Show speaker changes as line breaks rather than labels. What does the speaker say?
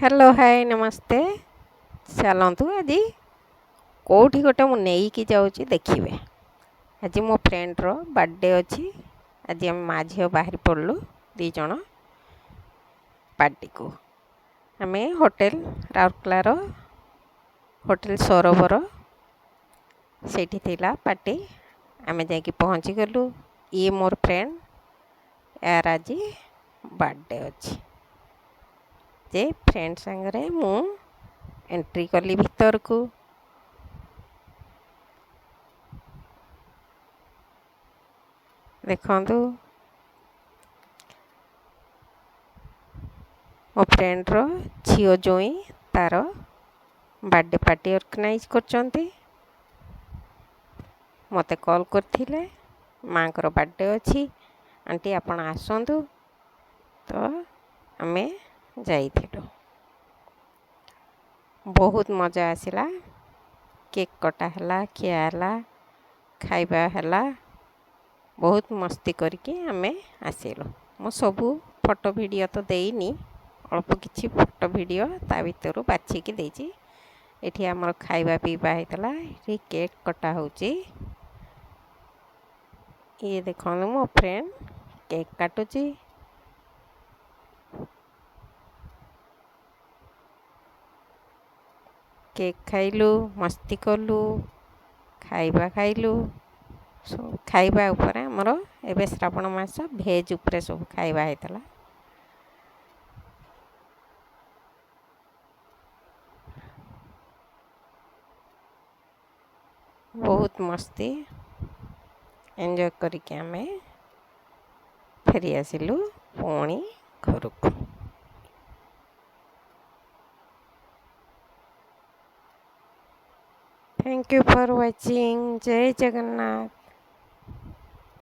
Hello hi ନମସ୍ତେ। ଚାଲନ୍ତୁ ଆଜି କେଉଁଠି ଗୋଟେ ମୁଁ ନେଇକି ଯାଉଛି ଦେଖିବେ। ଆଜି ମୋ ଫ୍ରେଣ୍ଡର ବାର୍ଥଡ଼େ ଅଛି। ଆଜି ଆମେ ମା ଝିଅ ବାହାରି ପଡ଼ିଲୁ ଦୁଇ ଜଣ ପାର୍ଟିକୁ। ଆମେ ହୋଟେଲ ରାଉରକେଲାର ହୋଟେଲ ସରୋବର ସେଇଠି ଥିଲା ପାର୍ଟି। ଆମେ ଯାଇକି ପହଞ୍ଚିଗଲୁ। ଇଏ ମୋର ଫ୍ରେଣ୍ଡ, ୟାର ଆଜି ବାର୍ଥଡ଼େ ଅଛି। ଯେ ଫ୍ରେଣ୍ଡ ସାଙ୍ଗରେ ମୁଁ ଏଣ୍ଟ୍ରି କଲି ଭିତରକୁ। ଦେଖନ୍ତୁ ମୋ ଫ୍ରେଣ୍ଡର ଝିଅ ଜ୍ୱାଇଁ ତାର ବାର୍ଥଡ଼େ ପାର୍ଟି ଅର୍ଗାନାଇଜ୍ କରିଛନ୍ତି। ମୋତେ କଲ୍ କରିଥିଲେ, ମାଆଙ୍କର ବାର୍ଥଡ଼େ ଅଛି, ଆଣ୍ଟି ଆପଣ ଆସନ୍ତୁ। ତ ଆମେ ଯାଇଥିଲୁ। ବହୁତ ମଜା ଆସିଲା। କେକ୍ କଟା ହେଲା, ଖିଆ ହେଲା, ଖାଇବା ହେଲା। ବହୁତ ମସ୍ତି କରିକି ଆମେ ଆସିଲୁ। ମୁଁ ସବୁ ଫଟୋ ଭିଡ଼ିଓ ତ ଦେଇନି, ଅଳ୍ପ କିଛି ଫଟୋ ଭିଡ଼ିଓ ତା ଭିତରୁ ବାଛିକି ଦେଇଛି। ଏଠି ଆମର ଖାଇବା ପିଇବା ହେଇଥିଲା। ଏଠି କେକ୍ କଟା ହେଉଛି। ଇଏ ଦେଖନ୍ତୁ ମୋ ଫ୍ରେଣ୍ଡ କେକ୍ କାଟୁଛି। କେକ୍ ଖାଇଲୁ, ମସ୍ତି କଲୁ, ଖାଇବା ଖାଇଲୁ। ସବୁ ଖାଇବା ଉପରେ ଆମର ଏବେ ଶ୍ରାବଣ ମାସ, ଭେଜ୍ ଉପରେ ସବୁ ଖାଇବା ହେଇଥିଲା। ବହୁତ ମସ୍ତି ଏନ୍ଜୟ କରିକି ଆମେ ଫେରି ଆସିଲୁ ପୁଣି ଘରକୁ। Thank you for watching. ଜୟ ଜଗନ୍ନାଥ।